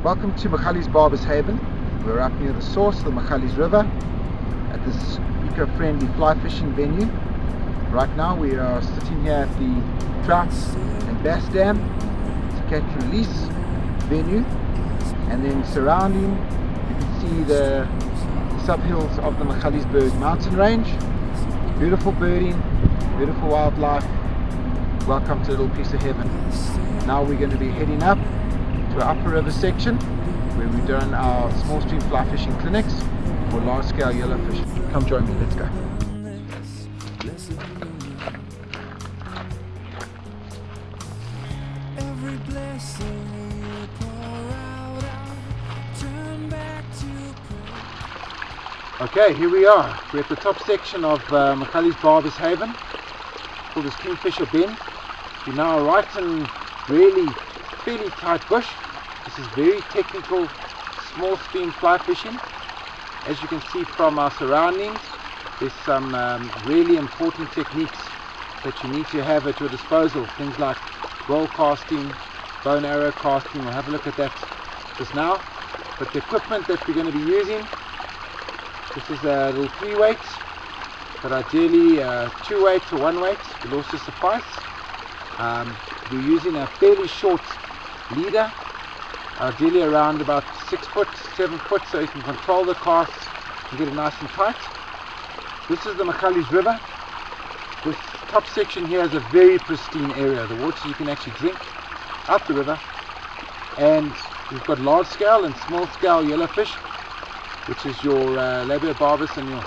Welcome to Magalies Barbus Haven. We're up near the source of the Magalies River at this eco-friendly fly fishing venue. Right now we are sitting here at the trout and bass dam to catch and release venue, and then surrounding you can see the subhills of the Magaliesberg mountain range. Beautiful birding, beautiful wildlife. Welcome to a little piece of heaven. Now we're going to be heading up to our upper river section where we've done our small stream fly fishing clinics for large scale yellowfish. Come join me, let's go. Okay, here we are. We're at the top section of Magalies Barbus Haven, called the Kingfisher Bend. We're now right in really fairly tight bush. This is very technical small stream fly fishing. As you can see from our surroundings, there's some really important techniques that you need to have at your disposal. Things like roll casting, bow and arrow casting. We'll have a look at that just now. But the equipment that we're going to be using, this is a little 3 weights, but ideally 2 weights or 1 weight will also suffice. We're using a fairly short leader, ideally around about 6 foot, 7 foot, so you can control the casts and get it nice and tight. This is the Magalies River. This top section here is a very pristine area. The water you can actually drink out the river, and we've got large scale and small scale yellowfish, which is your labia barbus and your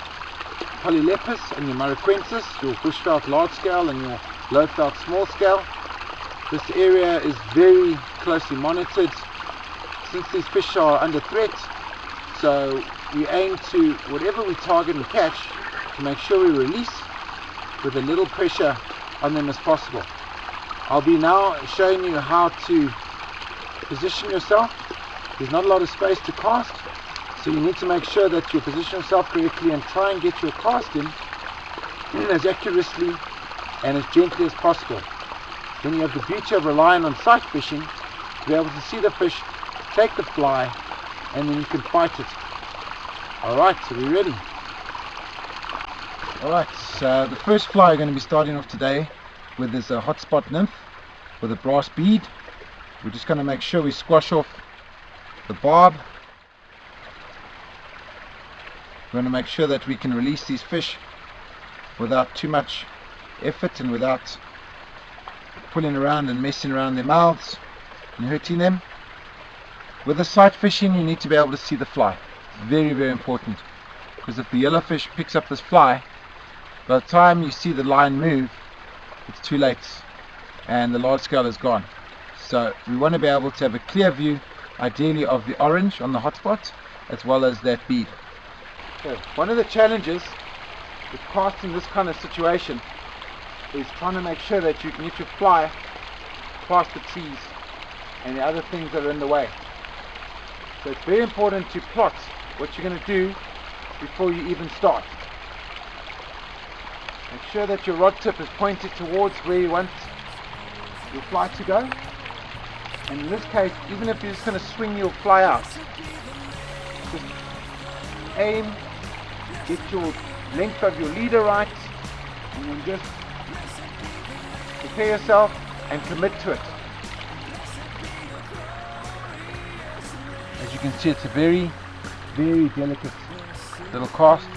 polylepis and your maraquensis, your bushveld large scale and your lowveld small scale. This area is very closely monitored since these fish are under threat, so we aim to, whatever we target and catch, to make sure we release with a little pressure on them as possible. I'll be now showing you how to position yourself. There's not a lot of space to cast, so you need to make sure that you position yourself correctly and try and get your cast in as accurately and as gently as possible. Then you have the beauty of relying on sight fishing to be able to see the fish, take the fly, and then you can fight it. Alright, so we're ready. Alright, so the first fly we're going to be starting off today with is a hotspot nymph with a brass bead. We're just going to make sure we squash off the barb. We're going to make sure that we can release these fish without too much effort and without pulling around and messing around their mouths and hurting them. With the sight fishing, you need to be able to see the fly. It's very, very important, because if the yellowfish picks up this fly, by the time you see the line move, it's too late and the large scale is gone. So we want to be able to have a clear view, ideally of the orange on the hotspot as well as that bead. So one of the challenges with casting this kind of situation is trying to make sure that you can get your fly past the trees and the other things that are in the way. So it's very important to plot what you're going to do before you even start. Make sure that your rod tip is pointed towards where you want your fly to go. And in this case, even if you're just going to swing your fly out, just aim, get your length of your leader right, and then just prepare yourself and commit to it. As you can see, it's a very, very delicate little cast.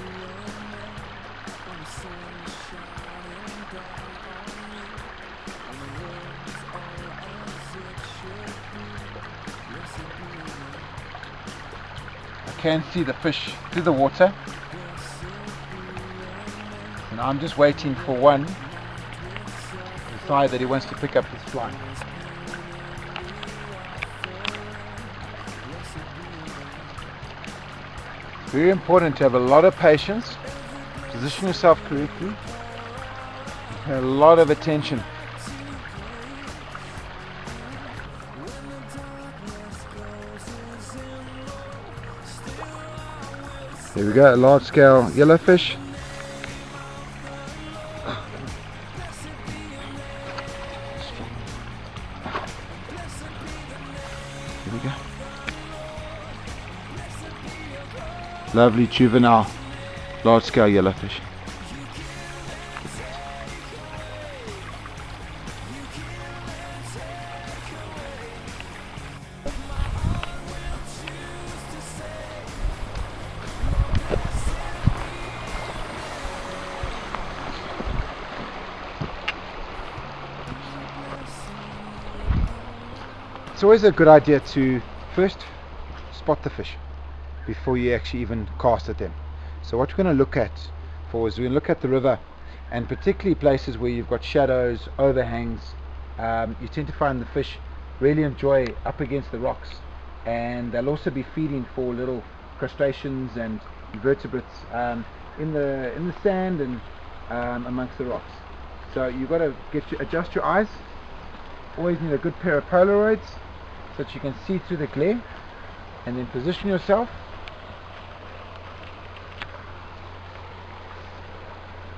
I can see the fish through the water, and I'm just waiting for one to decide that he wants to pick up this fly. Very important to have a lot of patience, position yourself correctly, pay a lot of attention. There we go, a large scale yellowfish. Here we go. Lovely juvenile large scale yellowfish. It's always a good idea to first spot the fish before you actually even cast at them. So what we're going to look at is we're going to look at the river, and particularly places where you've got shadows, overhangs. You tend to find the fish really enjoy up against the rocks, and they'll also be feeding for little crustaceans and invertebrates in the sand and amongst the rocks. So you've got to adjust your eyes. Always need a good pair of Polaroids so that you can see through the glare, and then position yourself.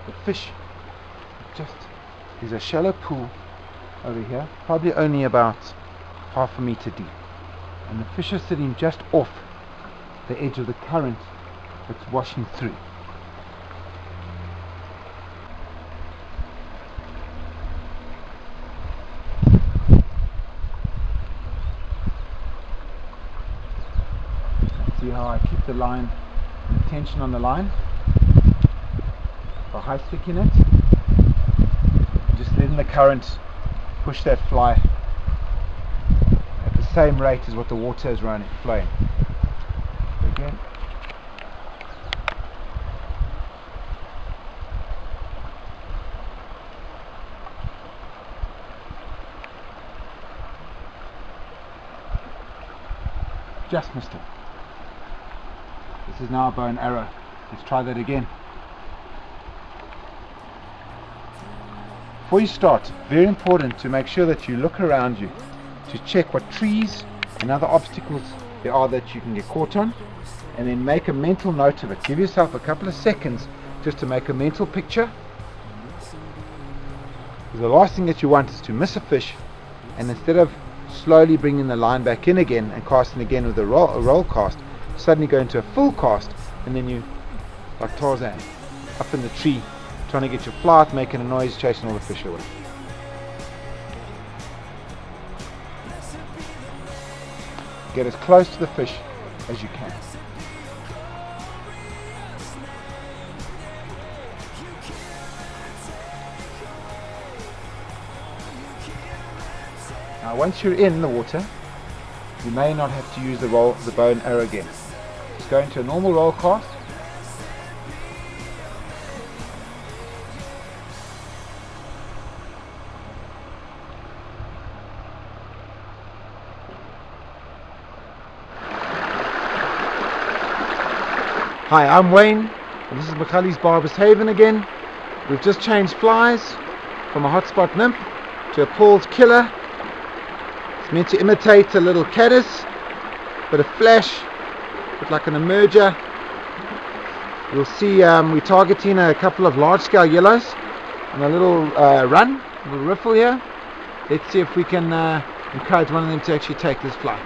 The fish just is a shallow pool over here, probably only about half a meter deep, and the fish are sitting just off the edge of the current that's washing through. See how I keep the line, the tension on the line by high sticking it, just letting the current push that fly at the same rate as what the water is flowing. Again. Just missed it. This is now a bow and arrow. Let's try that again. Before you start, very important to make sure that you look around you to check what trees and other obstacles there are that you can get caught on, and then make a mental note of it. Give yourself a couple of seconds just to make a mental picture. The last thing that you want is to miss a fish, and instead of slowly bringing the line back in again and casting again with a roll cast, suddenly go into a full cast, and then you, like Tarzan, up in the tree trying to get your fly out, making a noise, chasing all the fish away. Get as close to the fish as you can. Now once you're in the water, you may not have to use the bow and arrow again. Just go into a normal roll cast. Hi, I'm Wayne, and this is Magalies Barbus Haven again. We've just changed flies from a hotspot nymph to a Paul's killer. It's meant to imitate a little caddis, but a flash, but like an emerger. You'll see we're targeting a couple of large-scale yellows on a little run, a little riffle here. Let's see if we can encourage one of them to actually take this fly.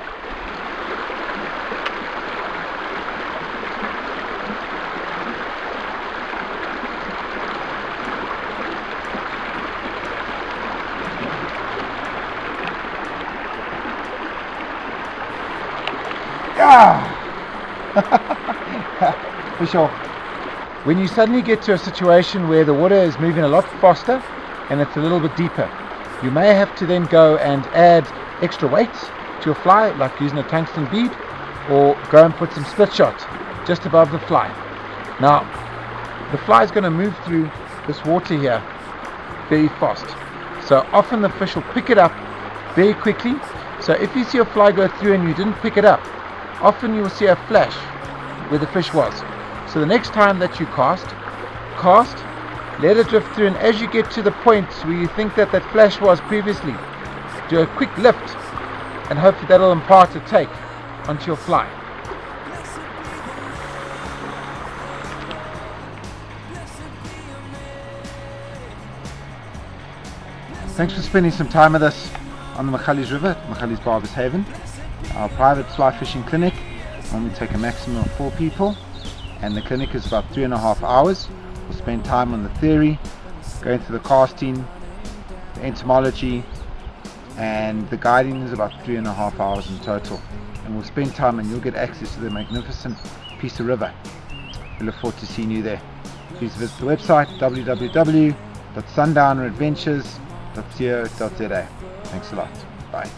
Fish off. When you suddenly get to a situation where the water is moving a lot faster and it's a little bit deeper, you may have to then go and add extra weight to your fly, like using a tungsten bead, or go and put some split shot just above the fly. Now the fly is going to move through this water here very fast, so often the fish will pick it up very quickly. So if you see a fly go through and you didn't pick it up, often you will see a flash where the fish was. So the next time that you cast, let it drift through, and as you get to the point where you think that flash was previously, do a quick lift, and hopefully that'll impart a take onto your fly. Thanks for spending some time with us on the Magalies River at Magalies Barbus Haven, our private fly fishing clinic. We take a maximum of 4 people. and the clinic is about 3.5 hours. We'll spend time on the theory, going through the casting, the entomology, and the guiding is about 3.5 hours in total. And we'll spend time and you'll get access to the magnificent piece of river. We look forward to seeing you there. Please visit the website www.sundowneradventures.co.za. Thanks a lot. Bye.